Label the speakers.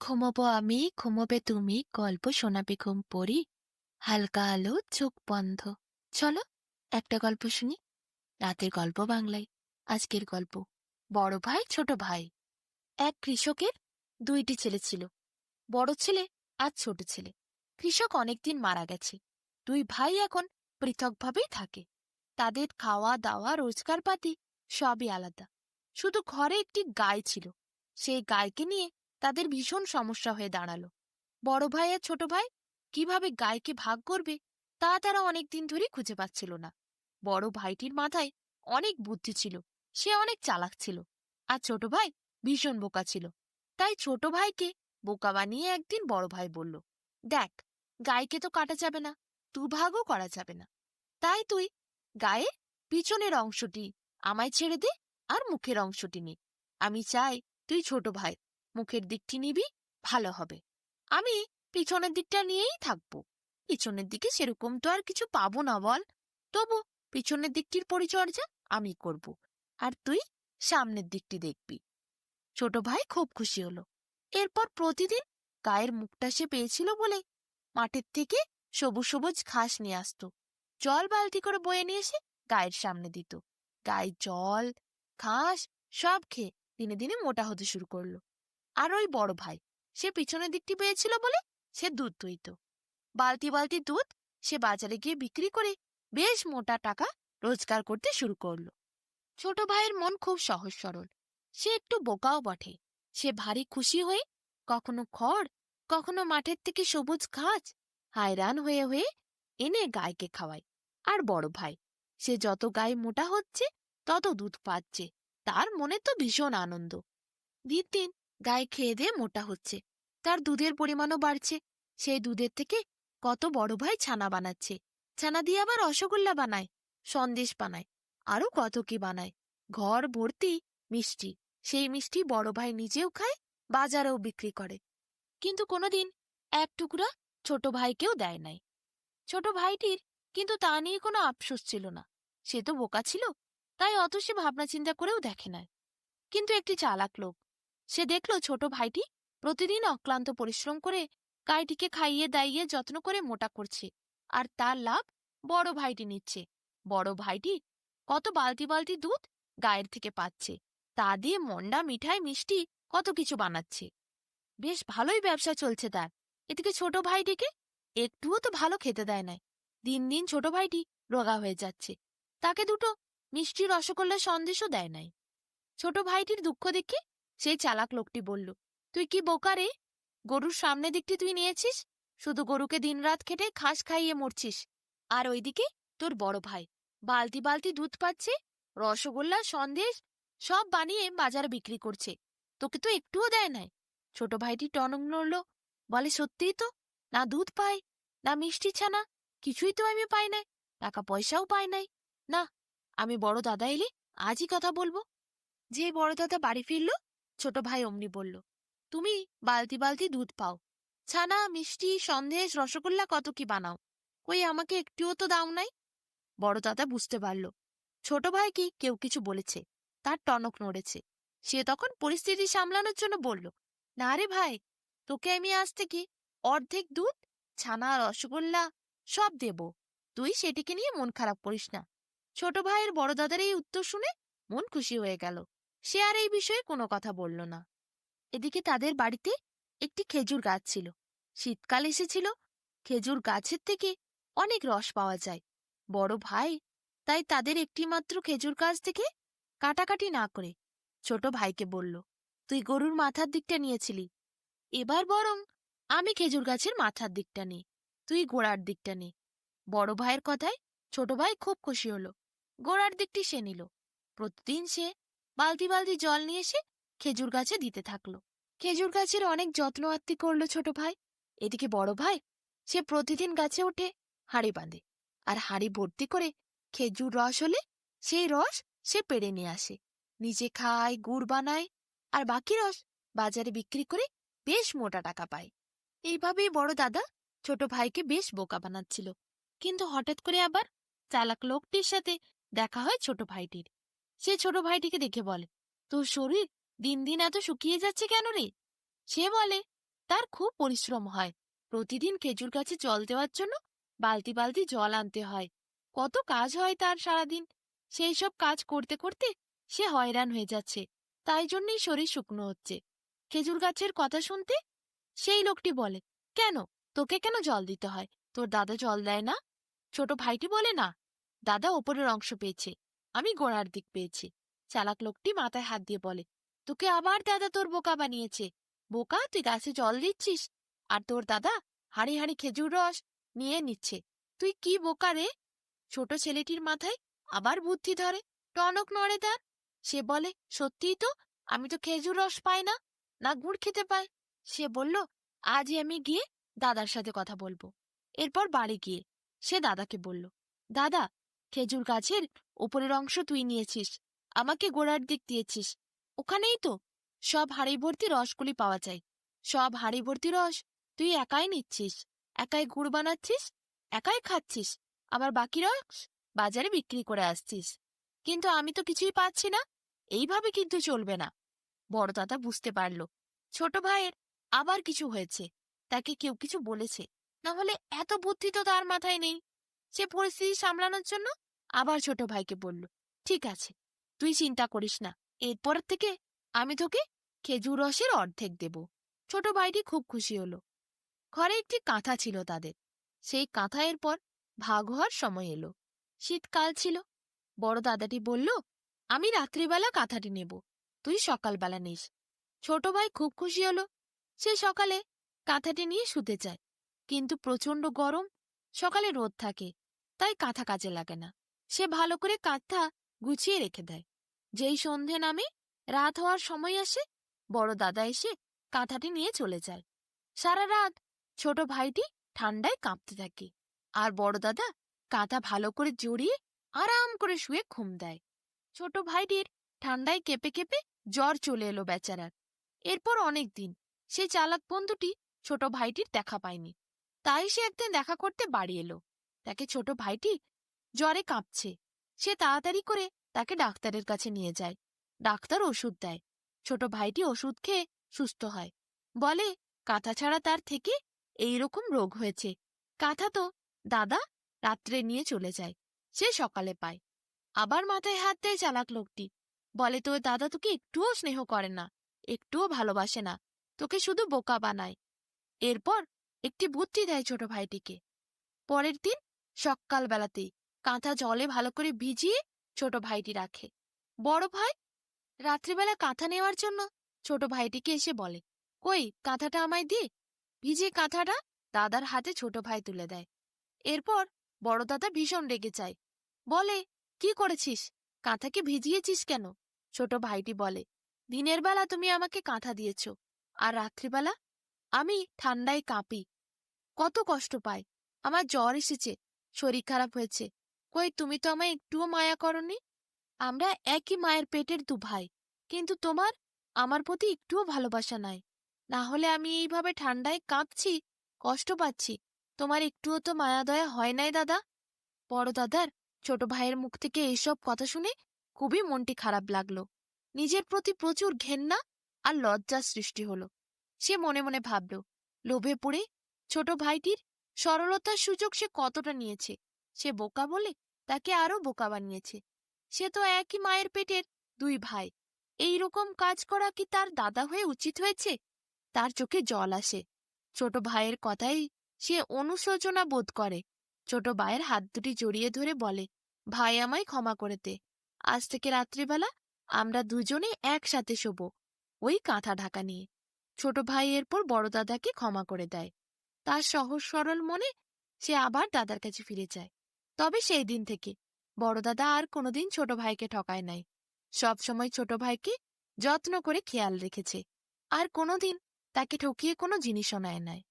Speaker 1: ঘুমোবো আমি, ঘুমোবে তুমি, গল্প শোনাবে ঘুম পড়ি, হালকা আলো চোখ বন্ধ। চলো একটা গল্প শুনি। রাতের গল্প বাংলায়। আজকের গল্প বড় ভাই ছোট ভাই। এক কৃষকের দুইটি ছেলে ছিল, বড় ছেলে আর ছোট ছেলে। কৃষক অনেকদিন মারা গেছে। দুই ভাই এখন পৃথকভাবেই থাকে। তাদের খাওয়া দাওয়া রোজগার পাতি সবই আলাদা। শুধু ঘরে একটি গাই ছিল। সেই গাইকে নিয়ে তাদের ভীষণ সমস্যা হয়ে দাঁড়ালো। বড় ভাই আর ছোট ভাই কিভাবে গাইকে ভাগ করবে তা তারা অনেকদিন ধরে খুঁজে পাচ্ছিল না। বড় ভাইটির মাথায় অনেক বুদ্ধি ছিল, সে অনেক চালাক ছিল। আর ছোট ভাই ভীষণ বোকা ছিল। তাই ছোট ভাইকে বোকা বানিয়ে একদিন বড় ভাই বলল, দেখ, গাইকে তো কাটা যাবে না, দুভাগও করা যাবে না। তাই তুই গায়ের পিছনের অংশটি আমায় ছেড়ে দে, আর মুখের অংশটি নে। আমি চাই তুই ছোট ভাই মুখের দিকটি নিবি, ভালো হবে। আমি পিছনের দিকটা নিয়েই থাকবো। পিছনের দিকে সেরকম তো আর কিছু পাবো না বল, তবু পিছনের দিকটির পরিচর্যা আমি করব, আর তুই সামনের দিকটি দেখবি। ছোট ভাই খুব খুশি হলো। এরপর প্রতিদিন গায়ের মুখটা সে পেয়েছিল বলে মাঠের থেকে সবুজ সবুজ ঘাস নিয়ে আসতো। জল বালতি করে বয়ে নিয়ে এসে গায়ের সামনে দিত। গায়ে জল ঘাস সব খেয়ে দিনে দিনে মোটা হতে শুরু করলো। আর ওই বড় ভাই, সে পিছনের দিকটি পেয়েছিল বলে সে দুধ দুইত। বালতি বালতি দুধ সে বাজারে গিয়ে বিক্রি করে বেশ মোটা টাকা রোজগার করতে শুরু করলো। ছোট ভাইয়ের মন খুব সহজ সরল, সে একটু বোকাও বটে। সে ভারী খুশি হয়ে কখনো খড়, কখনো মাঠের থেকে সবুজ ঘাস হায়রান হয়ে হয়ে এনে গাইকে খাওয়ায়। আর বড় ভাই, সে যত গাই মোটা হচ্ছে তত দুধ পাচ্ছে, তার মনে তো ভীষণ আনন্দ। দিন দিন গায়ে খেয়ে দিয়ে মোটা হচ্ছে, তার দুধের পরিমাণও বাড়ছে। সেই দুধের থেকে কত বড় ভাই ছানা বানাচ্ছে, ছানা দিয়ে আবার রসগোল্লা বানায়, সন্দেশ বানায়, আরো কত কি বানায়। ঘর ভর্তি মিষ্টি, সেই মিষ্টি বড় ভাই নিজেও খায়, বাজারেও বিক্রি করে। কিন্তু কোনোদিন এক টুকরা ছোট ভাইকেও দেয় নাই। ছোট ভাইটির কিন্তু তা নিয়ে কোনো আফসোস ছিল না। সে তো বোকা ছিল, তাই অত সে ভাবনা চিন্তা করেও দেখে নাই। কিন্তু একটি চালাক লোক, সে দেখল ছোট ভাইটি প্রতিদিন অক্লান্ত পরিশ্রম করে গাইটিকে খাইয়ে দাইয়ে যত্ন করে মোটা করছে, আর তার লাভ বড় ভাইটি নিচ্ছে। বড় ভাইটি কত বালতি বালতি দুধ গায়ের থেকে পাচ্ছে, তা দিয়ে মন্ডা মিঠাই মিষ্টি কত কিছু বানাচ্ছে। বেশ ভালোই ব্যবসা চলছে তার। এদিকে ছোট ভাইটিকে একটুও তো ভালো খেতে দেয় নাই। দিন দিন ছোট ভাইটি রোগা হয়ে যাচ্ছে, তাকে দুটো মিষ্টি রসগোল্লা সন্দেশও দেয় নাই। ছোট ভাইটির দুঃখ দেখে সেই চালাক লোকটি বলল, তুই কি বোকা রে? গরুর সামনে দিকটি তুই নিয়েছিস, শুধু গরুকে দিনরাত খেটে ঘাস খাইয়ে মরছিস। আর ওইদিকে তোর বড় ভাই বালতি বালতি দুধ পাচ্ছে, রসগোল্লা সন্দেশ সব বানিয়ে বাজারে বিক্রি করছে, তোকে তো একটুও দেয় নাই। ছোট ভাইটি টনক নড়ল, বলে, সত্যিই তো, না দুধ পাই, না মিষ্টি ছানা, কিছুই তো আমি পাই নাই, টাকা পয়সাও পাই নাই। না, আমি বড় দাদা এলে আজই কথা বলবো। যে বড় দাদা বাড়ি ফিরল, ছোট ভাই অমনি বলল, তুমি বালতি বালতি দুধ পাও, ছানা মিষ্টি সন্দেশ রসগোল্লা কত কি বানাও, কই আমাকে একটুও তো দাও নাই। বড় দাদা বুঝতে পারল ছোট ভাই কি কেউ কিছু বলেছে, তার টনক নড়েছে। সে তখন পরিস্থিতি সামলানোর জন্য বলল, না রে ভাই, তোকে আমি আজ থেকে অর্ধেক দুধ ছানা রসগোল্লা সব দেব, তুই সেটিকে নিয়ে মন খারাপ করিস না। ছোট ভাইয়ের বড় দাদার এই উত্তর শুনে মন খুশি হয়ে গেল। সে আর এই বিষয়ে কোনো কথা বলল না। এদিকে তাদের বাড়িতে একটি খেজুর গাছ ছিল। শীতকাল এসেছিল, খেজুর গাছের থেকে অনেক রস পাওয়া যায়। বড় ভাই তাই তাদের একটিমাত্র খেজুর গাছ থেকে কাটাকাটি না করে ছোট ভাইকে বলল, তুই গরুর মাথার দিকটা নিয়েছিলি, এবার বরং আমি খেজুর গাছের মাথার দিকটা নিই, তুই গোড়ার দিকটা নে। বড় ভাইয়ের কথায় ছোট ভাই খুব খুশি হলো, গোড়ার দিকটি সে নিল। প্রতিদিন সে বালতি বালতি জল নিয়ে এসে খেজুর গাছে দিতে থাকলো। খেজুর গাছের অনেক যত্ন আত্তি করলো ছোট ভাই। এদিকে বড় ভাই, সে প্রতিদিন গাছে ওঠে, হাঁড়ি বাঁধে, আর হাঁড়ি ভর্তি করে খেজুর রস হলে সেই রস সে পেড়ে নিয়ে আসে, নিজে খায়, গুড় বানায়, আর বাকি রস বাজারে বিক্রি করে বেশ মোটা টাকা পায়। এইভাবেই বড় দাদা ছোট ভাইকে বেশ বোকা বানাচ্ছিল। কিন্তু হঠাৎ করে আবার চালাক লোকটির সাথে দেখা হয় ছোট ভাইটির। সে ছোট ভাইটিকে দেখে বলে, তোর শরীর দিন দিন এত শুকিয়ে যাচ্ছে কেন রে? সে বলে, তার খুব পরিশ্রম হয়। প্রতিদিন খেজুর গাছে জল দেওয়ার জন্য বালতি বালতি জল আনতে হয়। কত কাজ হয় তার সারাদিন। সেই সব কাজ করতে করতে সে হয়রান হয়ে যাচ্ছে, তাই জন্যই শরীর শুকনো হচ্ছে। খেজুর গাছের কথা শুনতে সেই লোকটি বলে, কেন, তোকে কেন জল দিতে হয়? তোর দাদা জল দেয় না? ছোট ভাইটি বলে, না, দাদা ওপরের অংশ পেয়েছে, আমি গোড়ার দিক পেয়েছি। চালাক লোকটি মাথায় হাত দিয়ে বলে, তোকে আবার দাদা তোর বোকা বানিয়েছে। বোকা, তুই গাছে জল দিচ্ছিস আর তোর দাদা হাঁড়ি হাঁড়ি খেজুর রস নিয়ে নিচ্ছে। তুই কি বোকা রে? ছোট ছেলেটির মাথায় আবার বুদ্ধি ধরে, টনক নড়ে তার। সে বলে, সত্যিই তো, আমি তো খেজুর রস পাই না, না গুড় খেতে পাই। সে বলল, আজই আমি গিয়ে দাদার সাথে কথা বলবো। এরপর বাড়ি গিয়ে সে দাদাকে বলল, দাদা, খেজুর গাছের উপরের অংশ তুই নিয়েছিস, আমাকে গোড়ার দিক দিয়েছিস। ওখানেই তো সব হাঁড়ি ভর্তি রসগুলি পাওয়া যায়। সব হাঁড়ি ভর্তি রস তুই একাই নিচ্ছিস, একাই গুড় বানাচ্ছিস, একাই খাচ্ছিস, আবার বাকি রস বাজারে বিক্রি করে আসছিস। কিন্তু আমি তো কিছুই পাচ্ছি না। এইভাবে কিন্তু চলবে না। বড় দাদা বুঝতে পারল ছোট ভাইয়ের আবার কিছু হয়েছে, তাকে কেউ কিছু বলেছে, না হলে এত বুদ্ধি তো তার মাথায় নেই। সে পরিস্থিতি সামলানোর জন্য আবার ছোট ভাইকে বলল, ঠিক আছে, তুই চিন্তা করিস না, এরপর থেকে আমি তোকে খেজুর রসের অর্ধেক দেব। ছোট ভাইটি খুব খুশি হলো। ঘরে একটি কাঁথা ছিল তাদের। সেই কাঁথা এরপর ভাগ হওয়ার সময় এলো। শীতকাল ছিল। বড় দাদাটি বলল, আমি রাত্রিবেলা কাঁথাটি নেব, তুই সকালবেলা নিস। ছোট ভাই খুব খুশি হলো। সে সকালে কাঁথাটি নিয়ে শুতে চায়, কিন্তু প্রচন্ড গরম, সকালে রোদ থাকে, তাই কাঁথা কাজে লাগে না। সে ভালো করে কাঁথা গুছিয়ে রেখে দেয়। যেই সন্ধে নামে, রাত হওয়ার সময় আসে, বড় দাদা এসে কাঁথাটি নিয়ে চলে যায়। সারা রাত ছোট ভাইটি ঠান্ডায় কাঁপতে থাকে, আর বড় দাদা কাঁথা ভালো করে জড়িয়ে আরাম করে শুয়ে ঘুম দেয়। ছোট ভাইটির ঠান্ডায় কেঁপে কেঁপে জ্বর চলে এলো বেচারার। এরপর অনেক দিন সে চালাক বন্ধুটি ছোট ভাইটির দেখা পায়নি। তাই সে একদিন দেখা করতে বাড়ি এলো। তাকে ছোট ভাইটি জ্বরে কাঁপছে। সে তাড়াতাড়ি করে তাকে ডাক্তারের কাছে নিয়ে যায়। ডাক্তার ওষুধ দেয়। ছোট ভাইটি ওষুধ খেয়ে সুস্থ হয়। বলে, কাঁথা ছাড়া তার থেকে এইরকম রোগ হয়েছে। কাঁথা তো দাদা রাত্রে নিয়ে চলে যায়, সে সকালে পায়। আবার মাথায় হাত দেয় চালাক লোকটি। বলে, তোর দাদা তোকে একটুও স্নেহ করে না, একটুও ভালোবাসে না, তোকে শুধু বোকা বানায়। এরপর একটি বুদ্ধি দেয় ছোট ভাইটিকে। পরের দিন সকালবেলাতেই কাঁথা জলে ভালো করে ভিজিয়ে ছোট ভাইটি রাখে। বড় ভাই রাত্রিবেলা কাঁথা নেওয়ার জন্য ছোট ভাইটিকে এসে বলে, কই কাঁথাটা আমায় দিয়ে। ভিজে কাঁথাটা দাদার হাতে ছোট ভাই তুলে দেয়। এরপর বড় দাদা ভীষণ রেগে যায়। বলে, কি করেছিস, কাঁথাকে ভিজিয়েছিস কেন? ছোট ভাইটি বলে, দিনের বেলা তুমি আমাকে কাঁথা দিয়েছ, আর রাত্রিবেলা আমি ঠান্ডায় কাঁপি, কত কষ্ট পাই, আমার জ্বর এসেছে, শরীর খারাপ হয়েছে, কই তুমি তো আমায় একটুও মায়া করনি। আমরা একই মায়ের পেটের দু ভাই, কিন্তু তোমার আমার প্রতি একটুও ভালোবাসা নাই। না হলে আমি এইভাবে ঠান্ডায় কাঁপছি, কষ্ট পাচ্ছি, তোমার একটুও তো মায়া দয়া হয় নাই দাদা। বড় দাদার ছোট ভাইয়ের মুখ থেকে এইসব কথা শুনে খুবই মনটি খারাপ লাগলো। নিজের প্রতি প্রচুর ঘেন্না আর লজ্জার সৃষ্টি হলো। সে মনে মনে ভাবল, লোভে পড়ে ছোট ভাইটির সরলতার সুযোগ সে কতটা নিয়েছে। সে বোকা বলে তাকে আরো বোকা বানিয়েছে। সে তো একই মায়ের পেটের দুই ভাই। এই রকম কাজ করা কি তার দাদা হয়ে উচিত হয়েছে? তার চোখে জল আসে। ছোট ভাইয়ের কথাই সে অনুশোচনা বোধ করে। ছোট ভাইয়ের হাত দুটি জড়িয়ে ধরে বলে, ভাই আমায় ক্ষমা করে দে। আজ থেকে রাত্রিবেলা আমরা দুজনে একসাথে শোবো, ওই কাঁথা ঢাকা নিয়ে। ছোট ভাই এরপর বড় দাদাকে ক্ষমা করে দেয়। তার সহজ সরল মনে সে আবার দাদার কাছে ফিরে যায়। তবে সেই দিন থেকে বড় দাদা আর কোনোদিন ছোট ভাইকে ঠকায় নাই। সব সময় ছোট ভাইকে যত্ন করে খেয়াল রেখেছে, আর কোনোদিন তাকে ঠকিয়ে কোনো জিনিসও নেয় নাই।